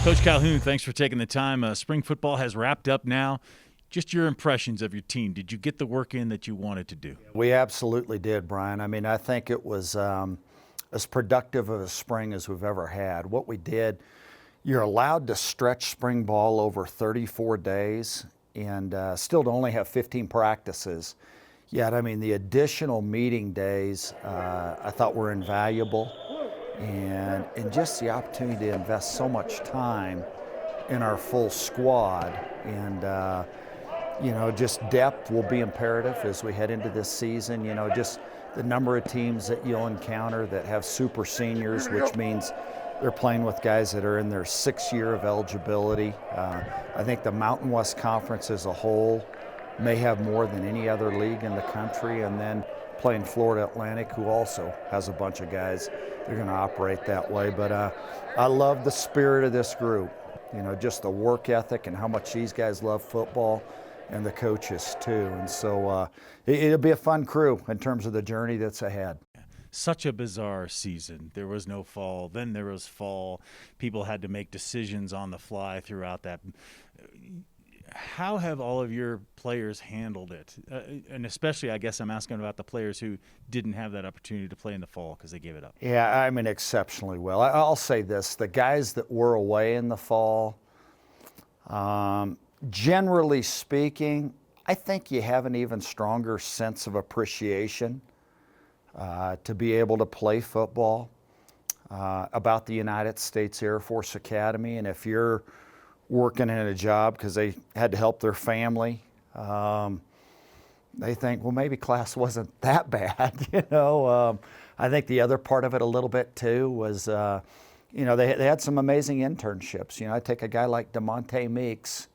Coach Calhoun, thanks for taking the time. Spring football has wrapped up now. Just your impressions of your team. Did you get the work in that you wanted to do? We absolutely did, Brian. I mean, I think it was as productive of a spring as we've ever had. What we did, you're allowed to stretch spring ball over 34 days and still to only have 15 practices. Yet, I mean, the additional meeting days I thought were invaluable. And just the opportunity to invest so much time in our full squad. And, just depth will be imperative as we head into this season. Just the number of teams that you'll encounter that have super seniors, which means they're playing with guys that are in their 6th year of eligibility. I think the Mountain West Conference as a whole may have more than any other league in the country. And then playing Florida Atlantic, who also has a bunch of guys that are going to operate that way. But I love the spirit of this group, just the work ethic and how much these guys love football, and the coaches too. And so it'll be a fun crew in terms of the journey that's ahead. Such a bizarre season. There was no fall, then there was fall. People had to make decisions on the fly throughout that. How have all of your players handled it? And especially, I guess I'm asking about the players who didn't have that opportunity to play in the fall because they gave it up. Yeah, I mean, exceptionally well. I'll say this, the guys that were away in the fall, generally speaking, I think you have an even stronger sense of appreciation to be able to play football, about the United States Air Force Academy. And if you're working in a job because they had to help their family, they think, well, maybe class wasn't that bad. I think the other part of it a little bit too was, they had some amazing internships. I take a guy like DeMonte Meeks,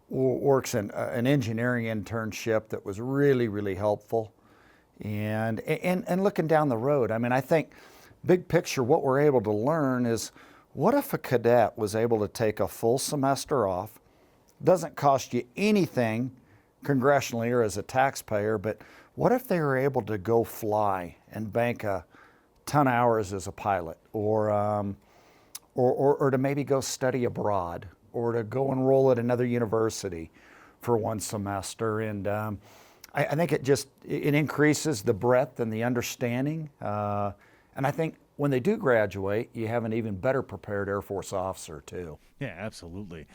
works in an engineering internship that was really, really helpful. And looking down the road, I mean, I think big picture, what we're able to learn is, what if a cadet was able to take a full semester off? Doesn't cost you anything congressionally or as a taxpayer, but what if they were able to go fly and bank a ton of hours as a pilot, or to maybe go study abroad, or to go enroll at another university for one semester? And I think it increases the breadth and the understanding. And I think when they do graduate, you have an even better prepared Air Force officer too. Yeah, absolutely.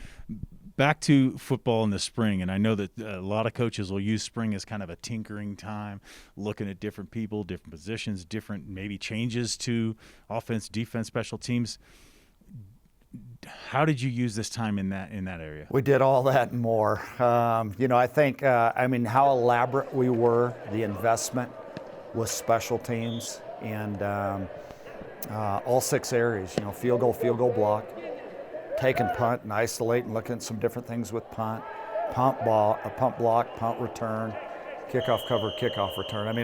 Back to football in the spring, and I know that a lot of coaches will use spring as kind of a tinkering time, looking at different people, different positions, different maybe changes to offense, defense, special teams. How did you use this time in that area? We did all that and more. I think, how elaborate we were, the investment with special teams, and all 6 areas, field goal block, taking punt and isolate and looking at some different things with punt block, punt return, kickoff cover, kickoff return.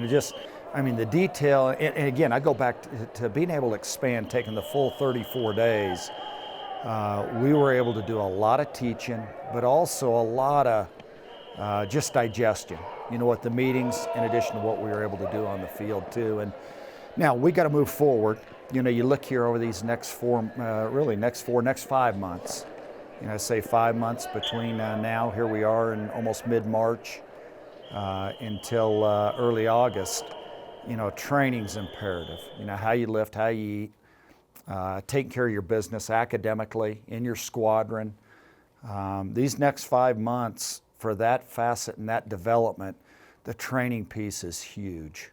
The detail, and again, I go back to being able to expand, taking the full 34 days. We were able to do a lot of teaching, but also a lot of just digestion, at the meetings, in addition to what we were able to do on the field too. And now we got to move forward. You look here over these next 5 months. Say 5 months between now, here we are in almost mid-March, until early August. Training's imperative. How you lift, how you eat, taking care of your business academically, in your squadron. These next 5 months, for that facet and that development, the training piece is huge.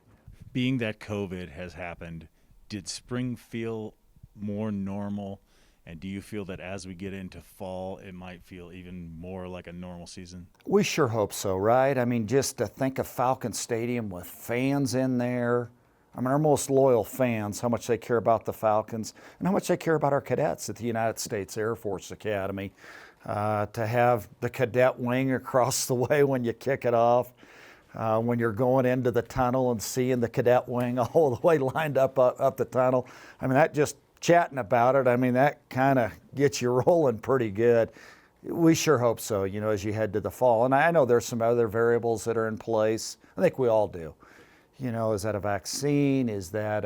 Being that COVID has happened, did spring feel more normal? And do you feel that as we get into fall, it might feel even more like a normal season? We sure hope so, right? Just to think of Falcon Stadium with fans in there. Our most loyal fans, how much they care about the Falcons and how much they care about our cadets at the United States Air Force Academy. To have the cadet wing across the way when you kick it off, when you're going into the tunnel and seeing the cadet wing all the way lined up the tunnel. That just chatting about it, that kind of gets you rolling pretty good. We sure hope so, as you head to the fall. And I know there's some other variables that are in place. I think we all do. Is that a vaccine? Is that,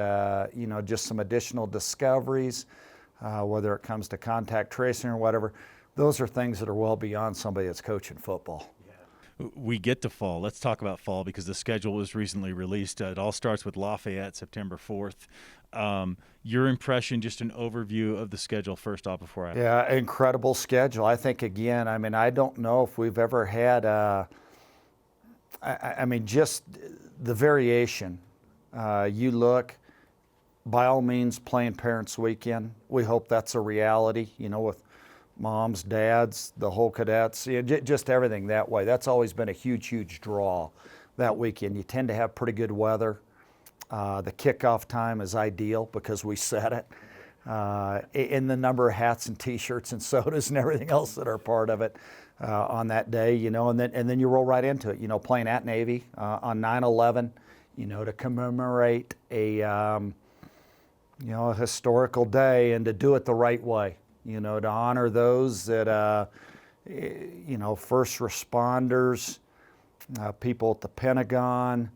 just some additional discoveries? whether it comes to contact tracing or whatever. Those are things that are well beyond somebody that's coaching football. We get to fall. Let's talk about fall because the schedule was recently released. It all starts with Lafayette, September 4th. Your impression, just an overview of the schedule first off before I... Yeah, incredible schedule. I think, again, I mean, I don't know if we've ever had, just the variation. You look, by all means, playing Parents Weekend. We hope that's a reality, with moms, dads, the whole cadets, just everything that way. That's always been a huge, huge draw that weekend. You tend to have pretty good weather. The kickoff time is ideal because we set it. In the number of hats and T-shirts and sodas and everything else that are part of it on that day, and then you roll right into it. Playing at Navy on 9/11, to commemorate a historical day and to do it the right way. To honor those that, first responders, people at the Pentagon,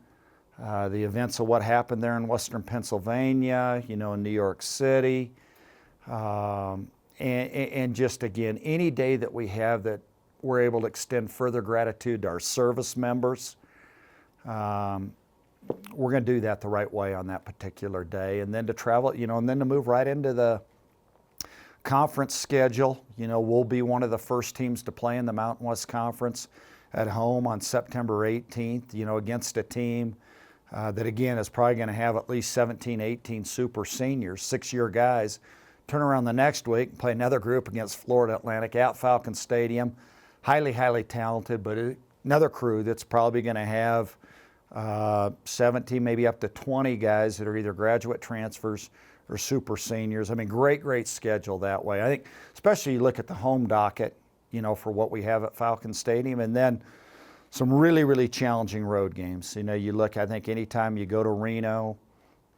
the events of what happened there in Western Pennsylvania, in New York City, and just again, any day that we have that we're able to extend further gratitude to our service members, we're going to do that the right way on that particular day, and then to travel, and then to move right into the conference schedule. We'll be one of the first teams to play in the Mountain West Conference at home on September 18th, against a team that, again, is probably going to have at least 17, 18 super seniors, 6-year guys. Turn around the next week and play another group against Florida Atlantic at Falcon Stadium. Highly, highly talented, but another crew that's probably going to have 17, maybe up to 20 guys that are either graduate transfers or super seniors. I mean, great schedule that way. I think, especially you look at the home docket, for what we have at Falcon Stadium, and then some really, really challenging road games. You look, I think anytime you go to Reno,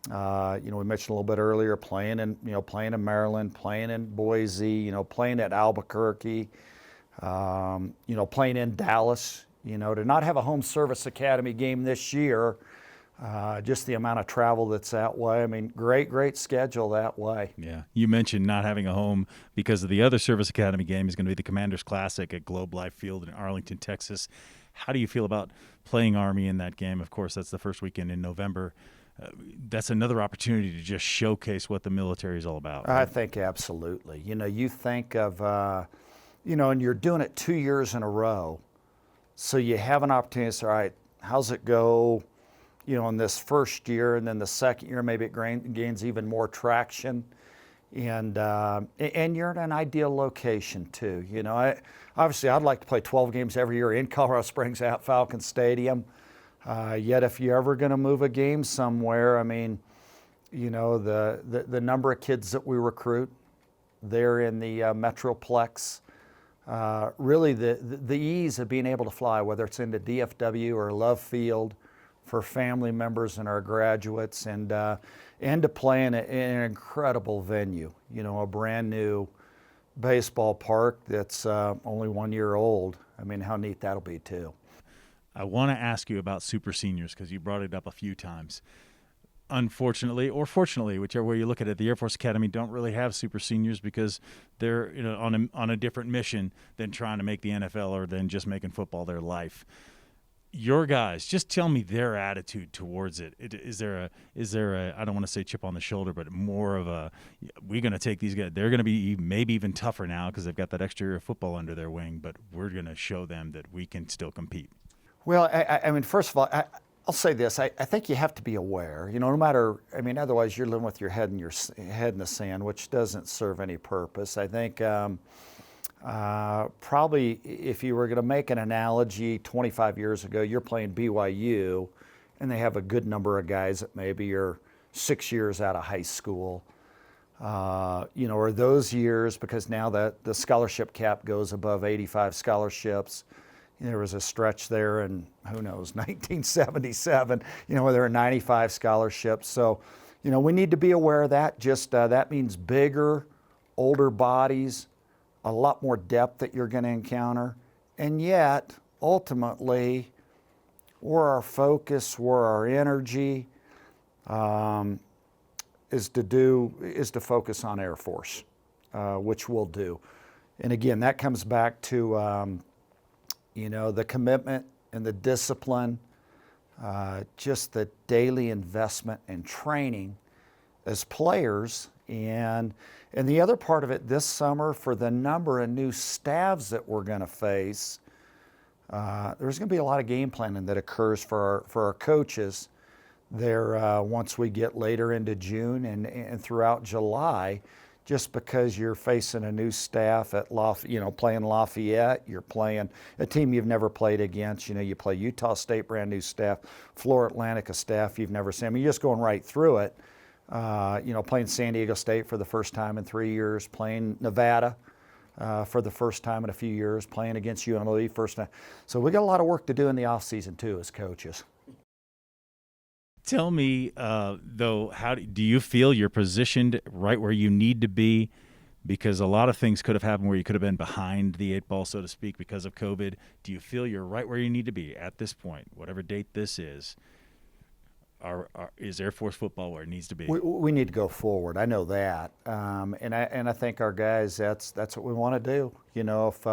we mentioned a little bit earlier, playing in Maryland, playing in Boise, playing at Albuquerque, playing in Dallas, to not have a home service academy game this year, just the amount of travel that's that way. I mean, great schedule that way. Yeah. You mentioned not having a home because of the other Service Academy game is going to be the Commanders Classic at Globe Life Field in Arlington, Texas. How do you feel about playing Army in that game? Of course, that's the first weekend in November. That's another opportunity to just showcase what the military is all about. Right? I think absolutely. You think of, and you're doing it 2 years in a row. So you have an opportunity to say, all right, how's it go? In this first year, and then the second year, maybe it gains even more traction, and you're in an ideal location too. Obviously, I'd like to play 12 games every year in Colorado Springs at Falcon Stadium. Yet, if you're ever going to move a game somewhere, I mean, the number of kids that we recruit, they're in the Metroplex. Really, the ease of being able to fly, whether it's into DFW or Love Field, for family members and our graduates, and to play in an incredible venue, a brand new baseball park that's only 1 year old. I mean, how neat that'll be too. I want to ask you about super seniors because you brought it up a few times. Unfortunately, or fortunately, whichever way you look at it, the Air Force Academy don't really have super seniors because they're on a different mission than trying to make the NFL or than just making football their life. Your guys, just tell me their attitude towards it. Is there a I don't want to say chip on the shoulder, but more of a, we're going to take these guys, they're going to be maybe even tougher now because they've got that extra year of football under their wing, but we're going to show them that we can still compete. Well, I mean, first of all, I'll say this. I think you have to be aware, no matter, I mean, otherwise you're living with your head in the sand, which doesn't serve any purpose. I think probably if you were going to make an analogy 25 years ago, you're playing BYU and they have a good number of guys that maybe are 6 years out of high school, or those years, because now that the scholarship cap goes above 85 scholarships. There was a stretch there in, who knows, 1977, where there were 95 scholarships. So, we need to be aware of that. Just that means bigger, older bodies, a lot more depth that you're going to encounter. And yet, ultimately, where our focus, where our energy is to focus on Air Force. which we'll do. And again, that comes back to the commitment and the discipline, just the daily investment and training as players. And the other part of it this summer, for the number of new staffs that we're going to face, there's going to be a lot of game planning that occurs for our coaches there once we get later into June and throughout July, just because you're facing a new staff at playing Lafayette, you're playing a team you've never played against. You play Utah State, brand new staff, Florida Atlantic, a staff you've never seen. I mean, you're just going right through it. Playing San Diego State for the first time in 3 years, playing Nevada for the first time in a few years, playing against UNLV first time. So we got a lot of work to do in the off season too as coaches. Tell me, though, how do you feel you're positioned right where you need to be? Because a lot of things could have happened where you could have been behind the eight ball, so to speak, because of COVID. Do you feel you're right where you need to be at this point, whatever date this is? Is Air Force football where it needs to be? We need to go forward. I know that, and I think our guys, that's what we want to do. If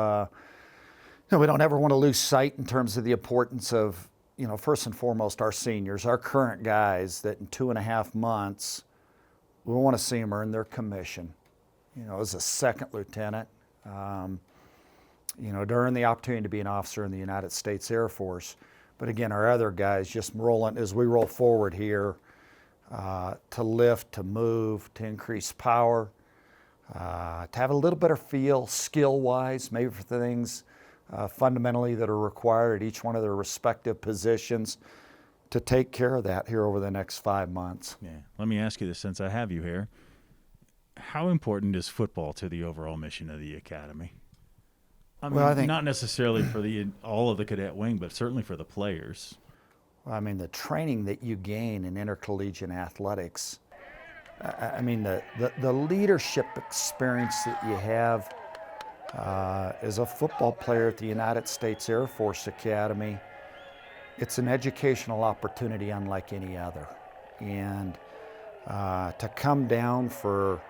we don't ever want to lose sight in terms of the importance of, first and foremost, our seniors, our current guys, that in 2.5 months, we want to see them earn their commission. As a second lieutenant, to earn the opportunity to be an officer in the United States Air Force. But again, our other guys just rolling as we roll forward here, to lift, to move, to increase power, to have a little better feel skill-wise, maybe for things fundamentally that are required at each one of their respective positions, to take care of that here over the next 5 months. Yeah. Let me ask you this, since I have you here. How important is football to the overall mission of the Academy? I think not necessarily for all of the cadet wing, but certainly for the players. The training that you gain in intercollegiate athletics, the leadership experience that you have as a football player at the United States Air Force Academy, it's an educational opportunity unlike any other. And to come down for,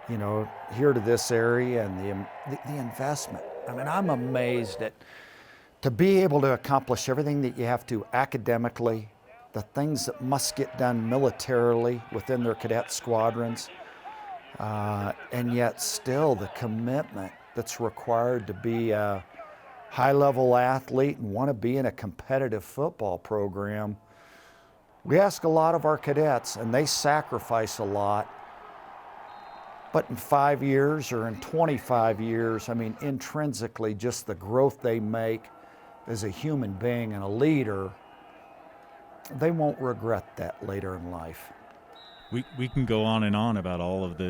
here to this area and the investment. I'm amazed to be able to accomplish everything that you have to academically, the things that must get done militarily within their cadet squadrons, and yet still the commitment that's required to be a high-level athlete and want to be in a competitive football program. We ask a lot of our cadets, and they sacrifice a lot. But in 5 years or in 25 years, intrinsically, just the growth they make as a human being and a leader, they won't regret that later in life. We can go on and on about all of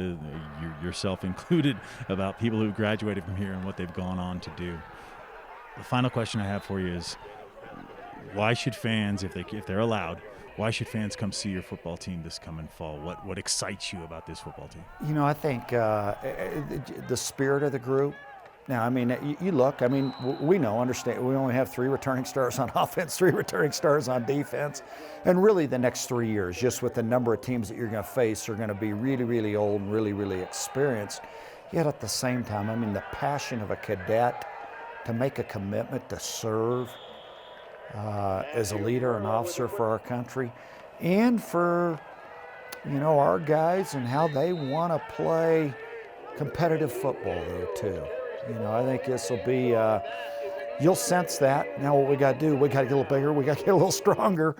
yourself included, about people who graduated from here and what they've gone on to do. The final question I have for you is, why should fans, if they're allowed, why should fans come see your football team this coming fall? What excites you about this football team? I think the spirit of the group. Now, you look, we understand, we only have 3 returning stars on offense, 3 returning stars on defense. And really the next 3 years, just with the number of teams that you're going to face, are going to be really, really old and really, really experienced. Yet at the same time, the passion of a cadet to make a commitment to serve as a leader and officer for our country, and for our guys and how they want to play competitive football though too. I think this will be you'll sense that. Now what we got to do, we got to get a little bigger, we got to get a little stronger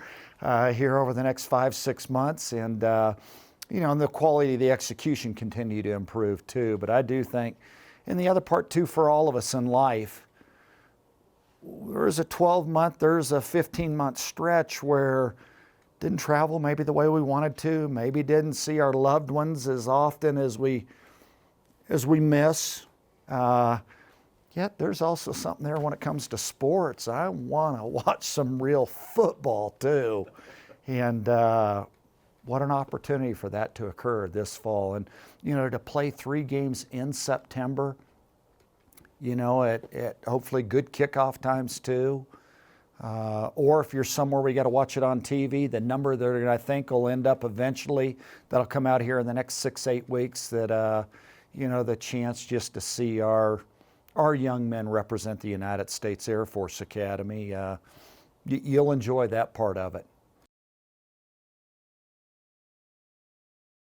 here over the next 5-6 months, and and the quality of the execution continue to improve too. But I do think, and the other part too, for all of us in life, there's a 12-month, there's a 15-month stretch where didn't travel maybe the way we wanted to, maybe didn't see our loved ones as often as we miss. Yet there's also something there when it comes to sports. I want to watch some real football too. And what an opportunity for that to occur this fall. And, to play 3 games in September, at hopefully good kickoff times too. Or if you're somewhere where you got to watch it on TV, the number that I think will end up eventually, that'll come out here in the next 6-8 weeks, that the chance just to see our young men represent the United States Air Force Academy. You'll enjoy that part of it.